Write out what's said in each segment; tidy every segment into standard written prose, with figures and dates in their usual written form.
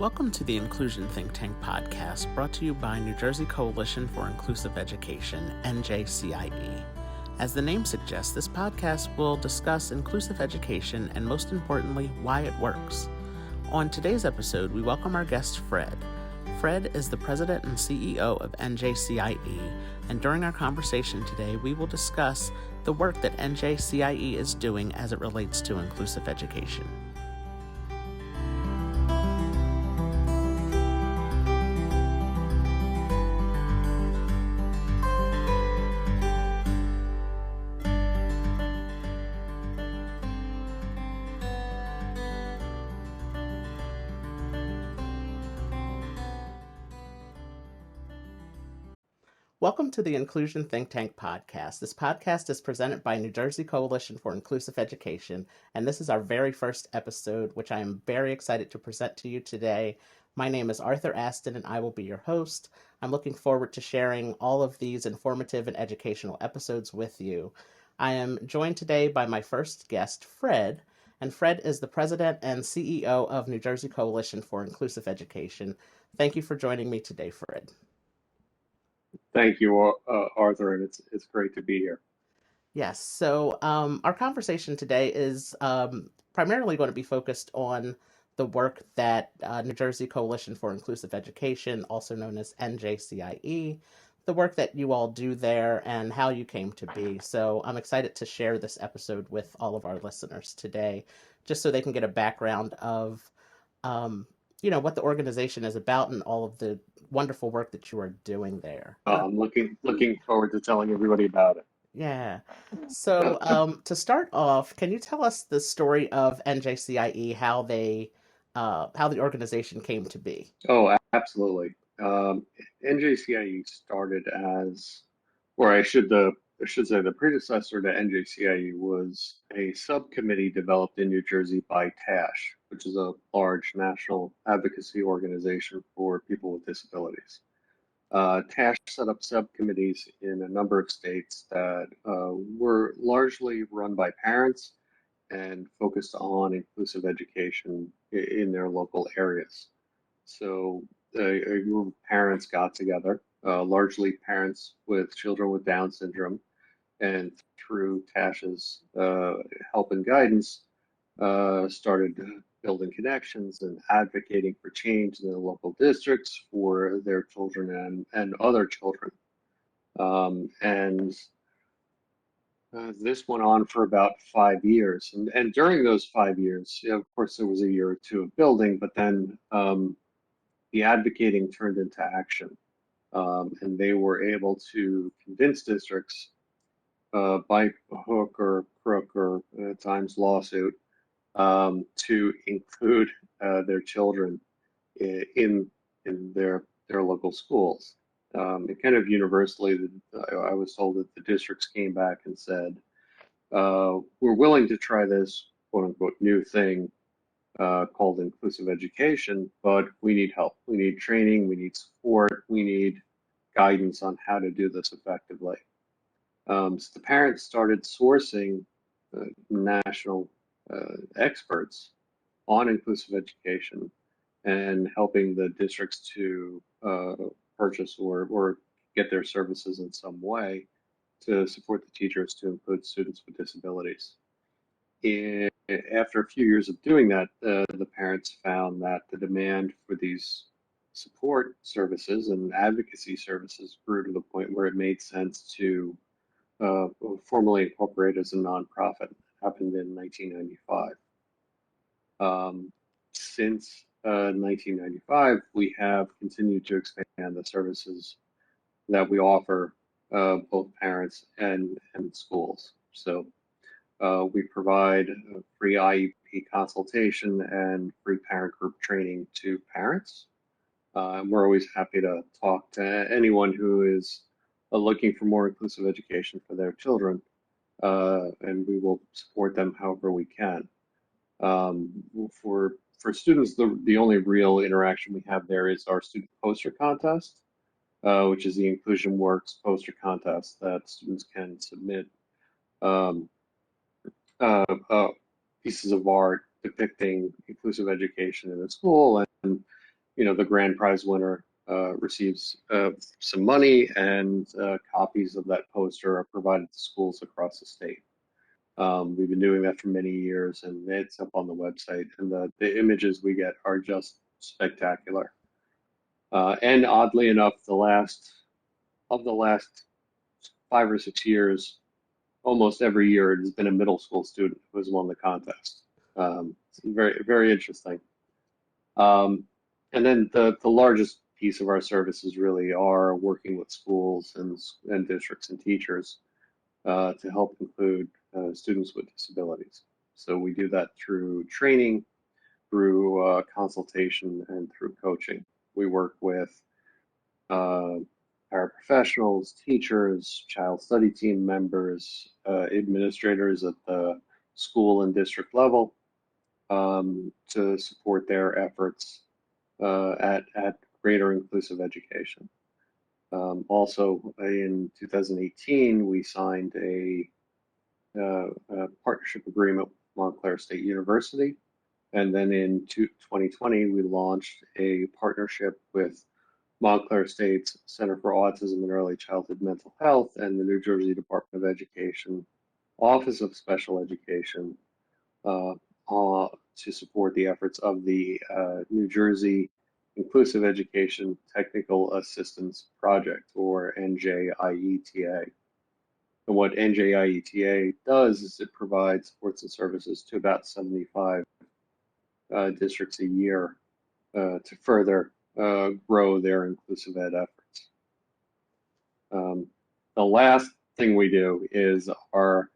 Welcome to the Inclusion Think Tank podcast, brought to you by New Jersey Coalition for Inclusive Education, NJCIE. As the name suggests, this podcast will discuss inclusive education and, most importantly, why it works. On today's episode, we welcome our guest, Fred. Fred is the president and CEO of NJCIE, and during our conversation today, we will discuss the work that NJCIE is doing as it relates to inclusive education. Welcome to the Inclusion Think Tank podcast. This podcast is presented by New Jersey Coalition for Inclusive Education, and this is our very first episode, which I am very excited to present to you today. My name is Arthur Aston, and I will be your host. I'm looking forward to sharing all of these informative and educational episodes with you. I am joined today by my first guest, Fred, and Fred is the president and CEO of New Jersey Coalition for Inclusive Education. Thank you for joining me today, Fred. Thank you, Arthur, and it's great to be here. Yes, so our conversation today is primarily going to be focused on the work that New Jersey Coalition for Inclusive Education, also known as NJCIE, the work that you all do there and how you came to be. So I'm excited to share this episode with all of our listeners today, just so they can get a background of what the organization is about and all of the wonderful work that you are doing there. I'm looking forward to telling everybody about it. Yeah. So to start off, can you tell us the story of NJCIE, how the organization came to be? Oh, absolutely. NJCIE started as, or I should say, the predecessor to NJCIE was a subcommittee developed in New Jersey by TASH, which is a large national advocacy organization for people with disabilities. TASH set up subcommittees in a number of states that were largely run by parents and focused on inclusive education in their local areas. So a group of parents got together, largely parents with children with Down syndrome, and through TASH's help and guidance, started building connections and advocating for change in their local districts for their children and other children. This went on for about 5 years. And during those 5 years, of course, there was a year or two of building, but then the advocating turned into action. And they were able to convince districts by hook or crook or at times lawsuit to include their children in their local schools. And kind of universally, I was told that the districts came back and said, we're willing to try this quote unquote new thing called inclusive education, but we need help. We need training, we need support, we need guidance on how to do this effectively. So the parents started sourcing national experts on inclusive education and helping the districts to purchase or get their services in some way to support the teachers to include students with disabilities. After a few years of doing that, the parents found that the demand for these support services and advocacy services grew to the point where it made sense to formally incorporate as a nonprofit. It happened in 1995. Since 1995, we have continued to expand the services that we offer both parents and schools. So we provide free IEP consultation and free parent group training to parents. We're always happy to talk to anyone who is looking for more inclusive education for their children, and we will support them however we can. For students, the only real interaction we have there is our student poster contest, which is the Inclusion Works poster contest that students can submit pieces of art depicting inclusive education in the school, and the grand prize winner receives some money, and copies of that poster are provided to schools across the state. We've been doing that for many years, and it's up on the website. And the images we get are just spectacular. And oddly enough, the last 5 or 6 years, almost every year, it has been a middle school student who has won the contest. It's very, very interesting. Um, and then the largest piece of our services really are working with schools and districts and teachers to help include students with disabilities. So we do that through training, through consultation, and through coaching. We work with uh, paraprofessionals, teachers, child study team members, administrators at the school and district level to support their efforts at greater inclusive education. Also, in 2018, we signed a partnership agreement with Montclair State University. And then in 2020, we launched a partnership with Montclair State's Center for Autism and Early Childhood Mental Health and the New Jersey Department of Education Office of Special Education uh, to support the efforts of the New Jersey Inclusive Education Technical Assistance Project, or NJIETA. And what NJIETA does is it provides supports and services to about 75 districts a year to further grow their inclusive ed efforts. The last thing we do is our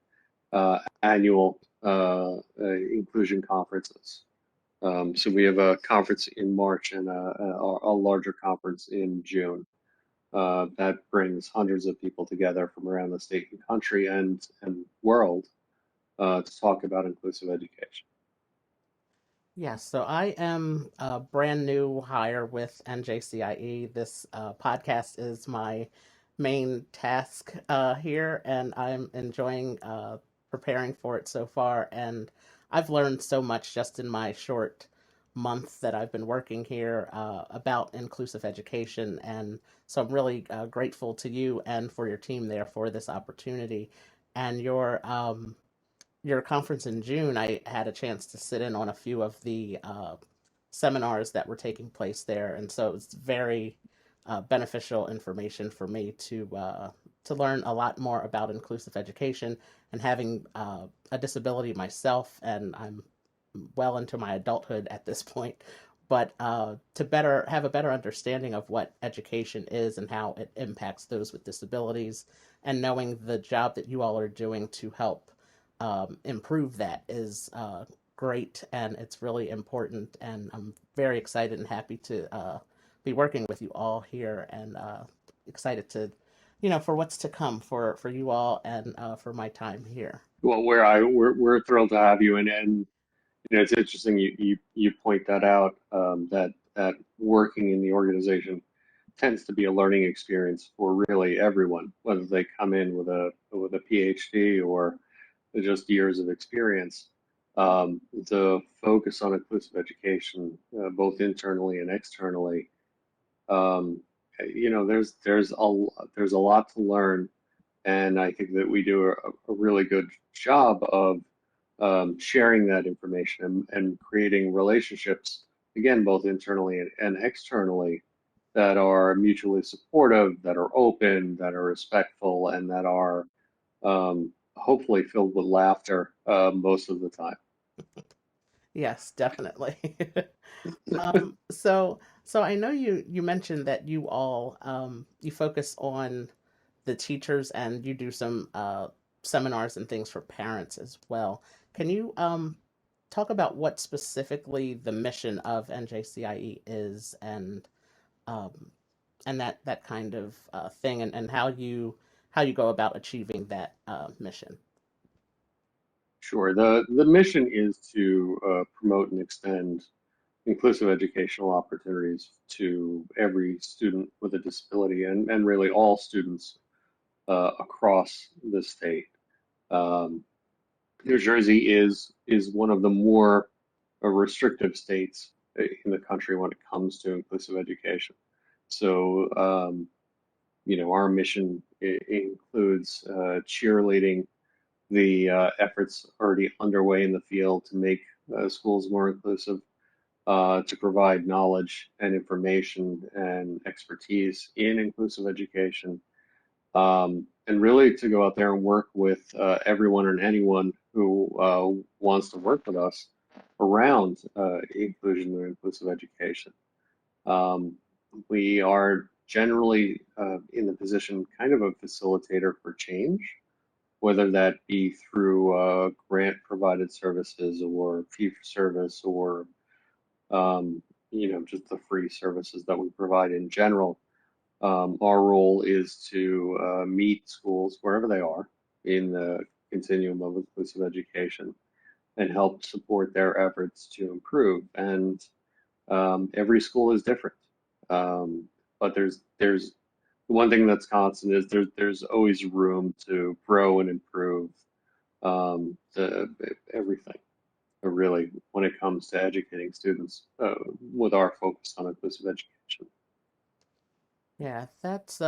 annual inclusion conferences. So we have a conference in March and a larger conference in June. That brings hundreds of people together from around the state and country and world to talk about inclusive education. Yes, so I am a brand new hire with NJCIE. This podcast is my main task here, and I'm enjoying preparing for it so far. And I've learned so much just in my short month that I've been working here about inclusive education. And so I'm really grateful to you and for your team there for this opportunity. And your conference in June, I had a chance to sit in on a few of the seminars that were taking place there, and so it's very beneficial information for me to learn a lot more about inclusive education. And having a disability myself, and I'm well into my adulthood at this point, but to better have a better understanding of what education is and how it impacts those with disabilities, and knowing the job that you all are doing to help improve that is great, and it's really important. And I'm very excited and happy to be working with you all here, and excited to, for what's to come for you all, and for my time here. Well, we're thrilled to have you, and it's interesting you point that out, that working in the organization tends to be a learning experience for really everyone, whether they come in with a PhD or just years of experience. The focus on inclusive education, both internally and externally, um, there's a lot to learn, and I think that we do a really good job of sharing that information and creating relationships, again, both internally and externally, that are mutually supportive, that are open, that are respectful, and that are hopefully filled with laughter most of the time. Yes, definitely. So I know you mentioned that you all you focus on the teachers, and you do some seminars and things for parents as well. Can you talk about what specifically the mission of NJCIE is, um, and that kind of thing, and how you go about achieving that mission? Sure. The mission is to promote and extend inclusive educational opportunities to every student with a disability, and really all students across the state. Um, New Jersey is one of the more restrictive states in the country when it comes to inclusive education. So, our mission includes cheerleading the efforts already underway in the field to make schools more inclusive, to provide knowledge and information and expertise in inclusive education, and really to go out there and work with everyone and anyone who wants to work with us around inclusion and inclusive education. Um, we are generally in the position kind of a facilitator for change, whether that be through grant provided services or fee for service or just the free services that we provide in general. Our role is to meet schools wherever they are in the continuum of inclusive education and help support their efforts to improve. And every school is different. But there's one thing that's constant is there's always room to grow and improve everything, really, when it comes to educating students with our focus on inclusive education. Yeah, it's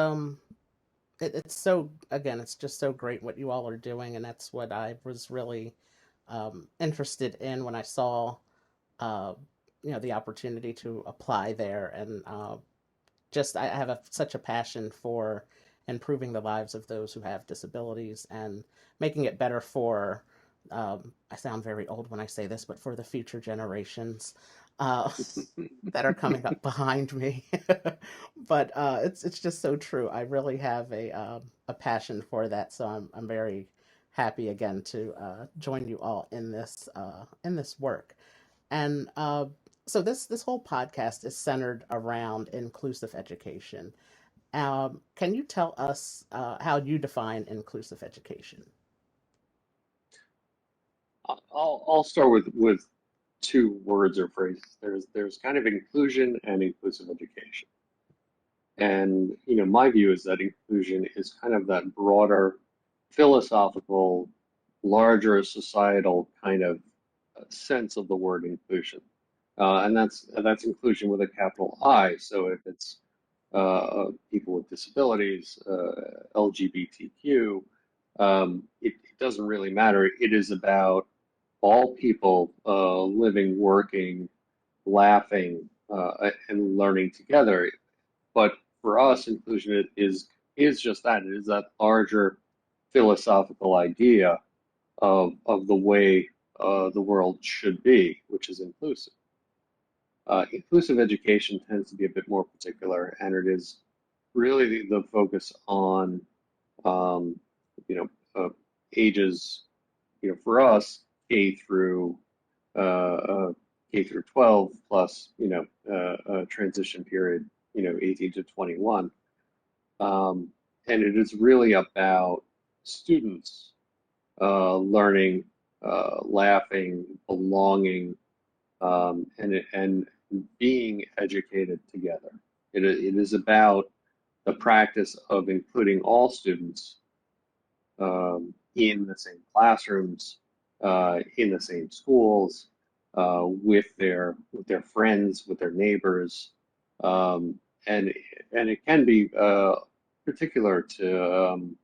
so, again, it's just so great what you all are doing, and that's what I was really interested in when I saw uh, the opportunity to apply there. And just I have such a passion for improving the lives of those who have disabilities and making it better for. I sound very old when I say this, but for the future generations uh, that are coming up behind me. But it's just so true. I really have a passion for that, so I'm very happy again to join you all in this work. And so this whole podcast is centered around inclusive education. Can you tell us how you define inclusive education? I'll start with two words or phrases. There's kind of inclusion and inclusive education. And my view is that inclusion is kind of that broader, philosophical, larger societal kind of sense of the word inclusion, and that's inclusion with a capital I. So if it's people with disabilities, LGBTQ, it doesn't really matter. It is about all people living, working, laughing, and learning together. But for us, inclusion is just that. It is that larger philosophical idea of the way the world should be, which is inclusive. Inclusive education tends to be a bit more particular, and it is really the focus on um, you know ages, for us, K through uh, uh, K through 12 plus a transition period, 18 to 21. And it is really about students learning, laughing, belonging, and being educated together. It is about the practice of including all students in the same classrooms, in the same schools, with their friends, with their neighbors, um, and and it can be particular to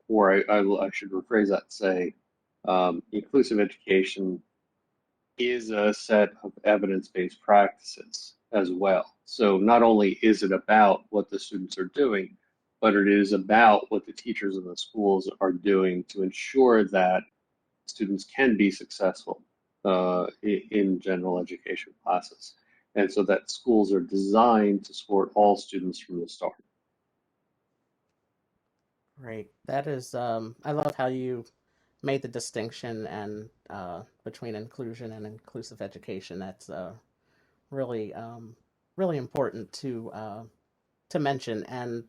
or I should rephrase that, say inclusive education is a set of evidence-based practices as well. So not only is it about what the students are doing, but it is about what the teachers in the schools are doing to ensure that students can be successful in general education classes. And so that schools are designed to support all students from the start. Great. That is, I love how you made the distinction and between inclusion and inclusive education. That's really, really important to mention. And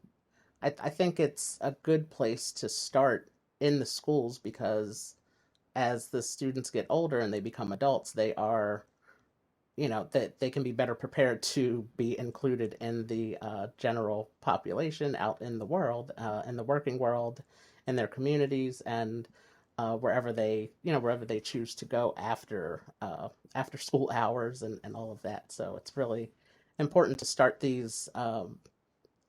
I think it's a good place to start in the schools because as the students get older and they become adults, they are, that they can be better prepared to be included in the general population out in the world, in the working world, in their communities. And wherever they choose to go after school hours and all of that. So it's really important to start these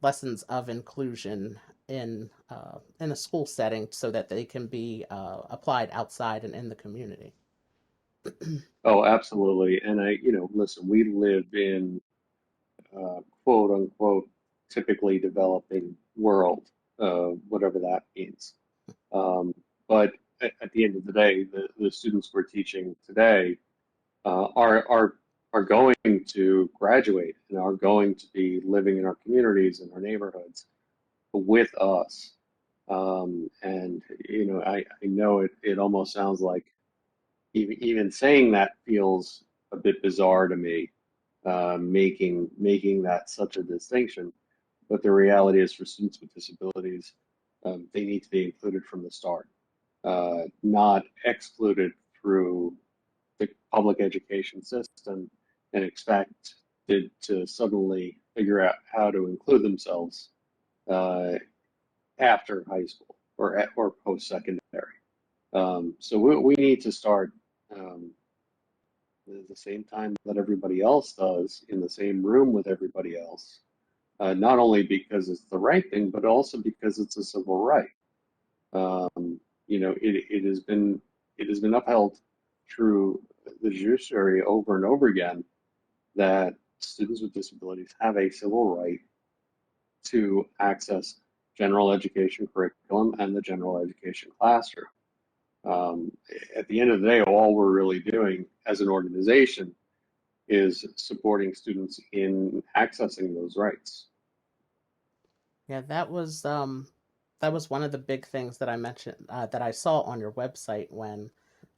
lessons of inclusion in a school setting so that they can be applied outside and in the community. Oh, absolutely. And listen, we live in quote unquote typically developing world, whatever that means. But at the end of the day, the students we're teaching today uh, are are are going to graduate and are going to be living in our communities and our neighborhoods with us. And I know it almost sounds like even saying that feels a bit bizarre to me, making that such a distinction. But the reality is, for students with disabilities, they need to be included from the start, not excluded through the public education system and expect to suddenly figure out how to include themselves uh, after high school or post secondary. So we need to start um, at the same time that everybody else does, in the same room with everybody else, not only because it's the right thing, but also because it's a civil right. It has been upheld through the judiciary over and over again that students with disabilities have a civil right to access general education curriculum and the general education classroom. Um, at the end of the day, all we're really doing as an organization is supporting students in accessing those rights. Yeah, that was one of the big things that I mentioned that I saw on your website when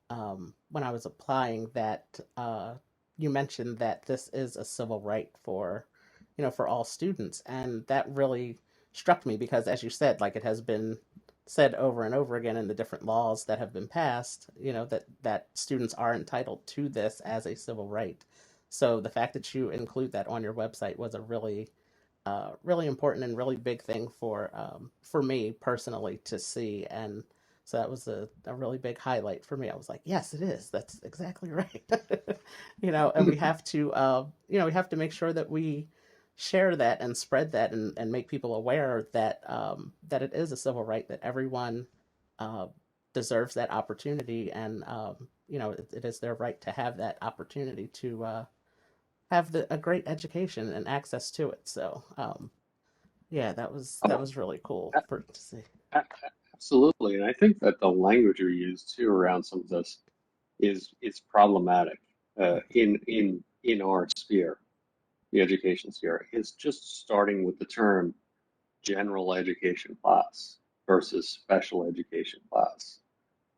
I was applying that you mentioned that this is a civil right for for all students, and that really struck me because, as you said, like it has been said over and over again in the different laws that have been passed, that students are entitled to this as a civil right. So the fact that you include that on your website was a really important and really big thing for me personally to see. And so that was a really big highlight for me. I was like, yes, it is. That's exactly right. And we have to we have to make sure that we share that and spread that and make people aware that it is a civil right, that everyone uh, deserves that opportunity, and it is their right to have that opportunity to have a great education and access to it. So yeah, that was really cool for to see. Absolutely, and I think that the language we use too around some of this is problematic in our sphere, the education sphere. Is just starting with the term general education class versus special education class.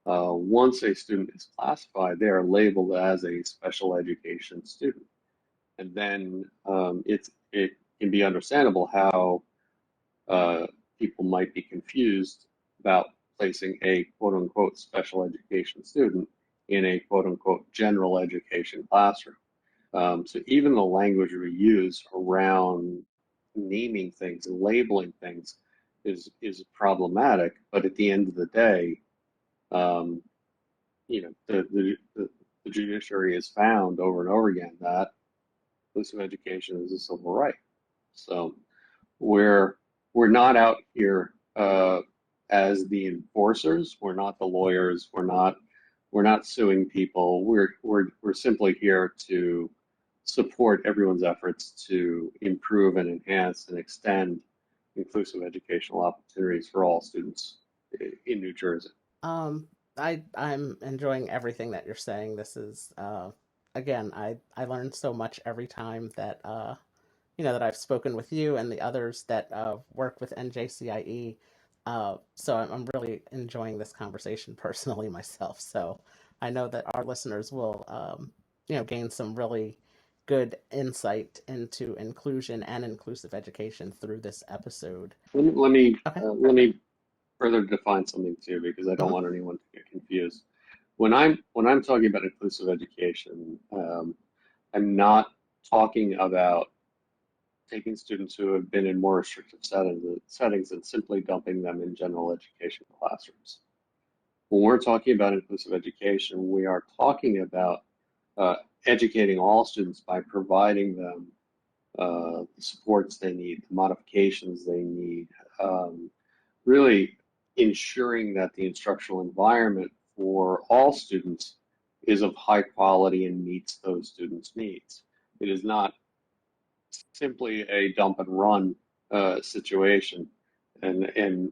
Once a student is classified, they are labeled as a special education student, and then it can be understandable how uh, people might be confused about placing a quote unquote special education student in a quote unquote general education classroom. So even the language we use around naming things and labeling things is problematic. But at the end of the day, um, the judiciary has found over and over again that inclusive education is a civil right. So we're we're not out here as the enforcers. We're not the lawyers. We're not suing people. We're simply here to support everyone's efforts to improve and enhance and extend inclusive educational opportunities for all students in New Jersey. Um, I'm enjoying everything that you're saying. This is again, I learn so much every time that that I've spoken with you and the others that work with NJCIE. So I'm really enjoying this conversation personally myself. So I know that our listeners will, gain some really good insight into inclusion and inclusive education through this episode. Okay. Let me further define something too, because I don't Hmm. want anyone to get confused. When I'm talking about inclusive education, I'm not talking about taking students who have been in more restrictive settings and simply dumping them in general education classrooms. When we're talking about inclusive education, we are talking about uh, educating all students by providing them the supports they need, the modifications they need, um, really ensuring that the instructional environment for all students is of high quality and meets those students' needs. It is not simply a dump and run situation, and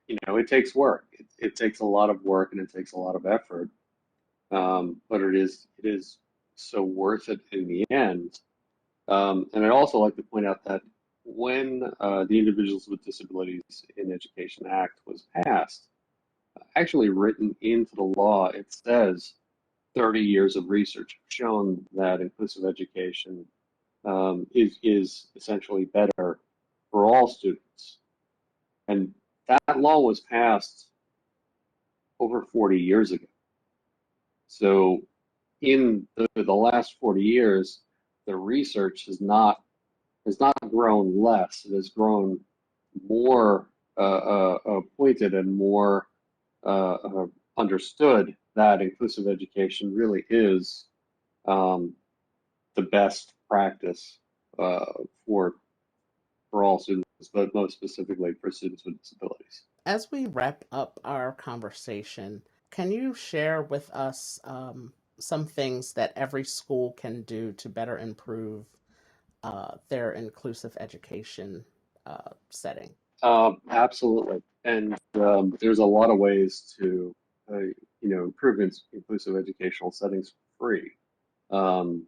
it takes work. It takes a lot of work and it takes a lot of effort, but it is so worth it in the end. And I'd also like to point out that when the Individuals with Disabilities in Education Act was passed, actually written into the law, it says 30 years of research have shown that inclusive education is essentially better for all students. And that law was passed over 40 years ago. So in the last 40 years, the research has not grown less. It has grown more pointed and more understood that inclusive education really is um, the best practice uh, for for all students, but most specifically for students with disabilities. As we wrap up our conversation, can you share with us some things that every school can do to better improve their inclusive education setting? Absolutely, and there's a lot of ways to improve inclusive educational settings for free. Um,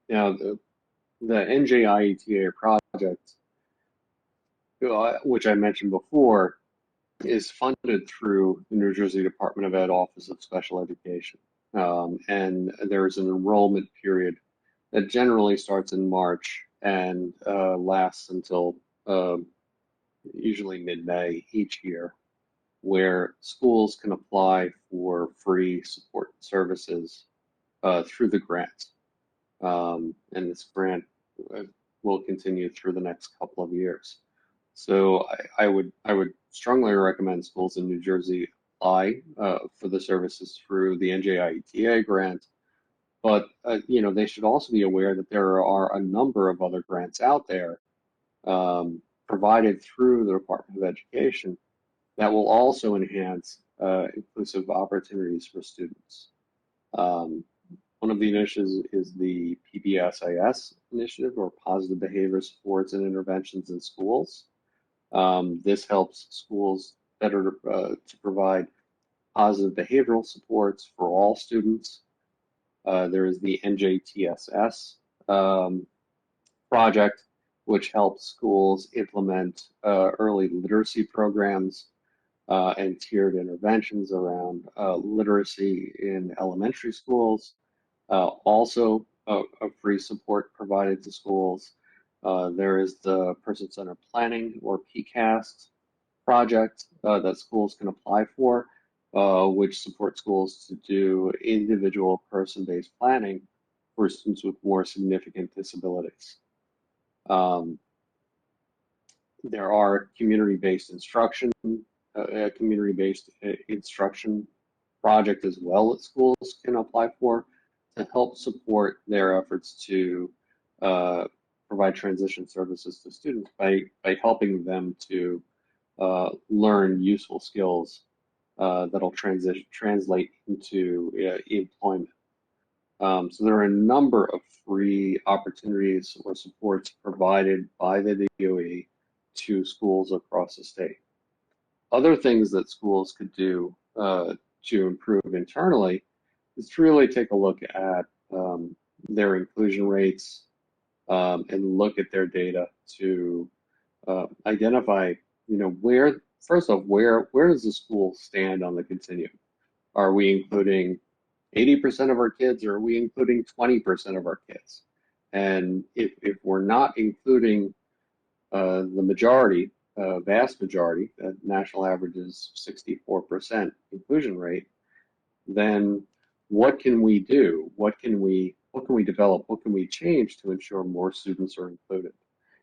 now, the NJIETA project, which I mentioned before, is funded through the New Jersey Department of Ed Office of Special Education. And there's an enrollment period that generally starts in March and lasts until usually mid-May each year, where schools can apply for free support services through the grant. And this grant uh, will continue through the next couple of years. So I would strongly recommend schools in New Jersey apply for the services through the NJIETA grant, but they should also be aware that there are a number of other grants out there um, provided through the Department of Education that will also enhance inclusive opportunities for students. Um, One of the initiatives is the Pbsis initiative, or Positive Behavior Supports and Interventions in Schools. This helps schools better to provide positive behavioral supports for all students. There is the NJTSS um, project, which helps schools implement early literacy programs and tiered interventions around literacy in elementary schools. Also, a free support provided to schools. There is the Person-Centered Planning, or PCAST, project that schools can apply for, which supports schools to do individual person-based planning for students with more significant disabilities. Um, there are community-based instruction project as well that schools can apply for to help support their efforts to uh, provide transition services to students by helping them to learn useful skills that'll translate into employment. So there are a number of free opportunities or supports provided by the DOE to schools across the state. Other things that schools could do to improve internally is to really take a look at their inclusion rates and look at their data to identify, where, first off, where does the school stand on the continuum? Are we including 80% of our kids, or are we including 20% of our kids? And if we're not including the majority, vast majority, national average is 64% inclusion rate, then what can we do? What can we develop? What can we change to ensure more students are included?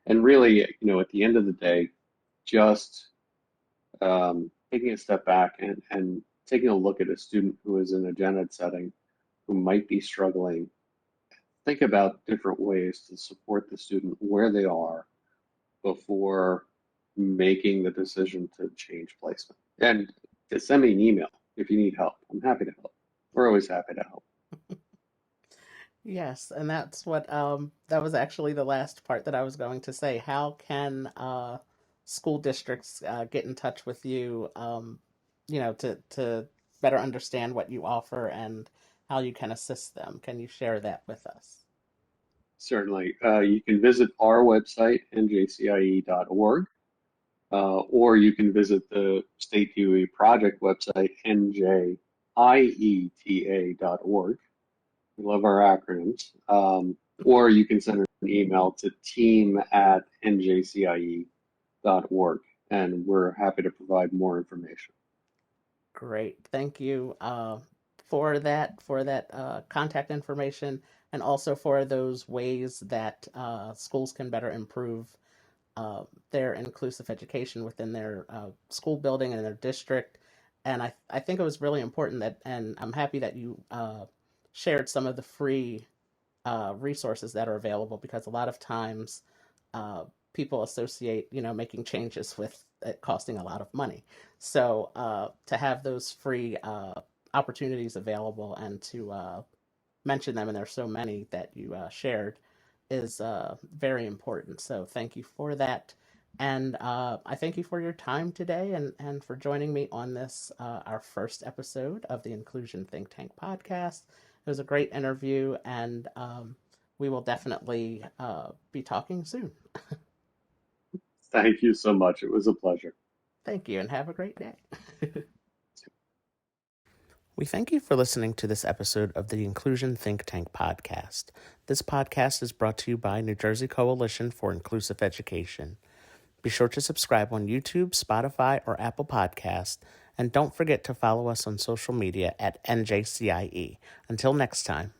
And really, at the end of the day, just taking a step back and taking a look at a student who is in a gen ed setting who might be struggling, think about different ways to support the student where they are before making the decision to change placement. And to send me an email if you need help. I'm happy to help. We're always happy to help. Yes, and that's what that was actually the last part that I was going to say. How can school districts get in touch with you, to better understand what you offer and how you can assist them? Can you share that with us? Certainly. You can visit our website, njcie.org, or you can visit the State DOE project website, njieta.org. We love our acronyms. Or you can send an email to team@njcie.org, and we're happy to provide more information. Great, thank you for that contact information, and also for those ways that schools can better improve their inclusive education within their school building and their district. And I think it was really important that, and I'm happy that you shared some of the free resources that are available, because a lot of times uh, people associate, making changes with it costing a lot of money. So to have those free opportunities available and to mention them, and there's so many that you shared, is very important. So thank you for that. And I thank you for your time today, and for joining me on this, our first episode of the Inclusion Think Tank podcast. It was a great interview, and we will definitely be talking soon. Thank you so much. It was a pleasure. Thank you, and have a great day. We thank you for listening to this episode of the Inclusion Think Tank podcast. This podcast is brought to you by New Jersey Coalition for Inclusive Education. Be sure to subscribe on YouTube, Spotify, or Apple Podcasts, and don't forget to follow us on social media at NJCIE. Until next time.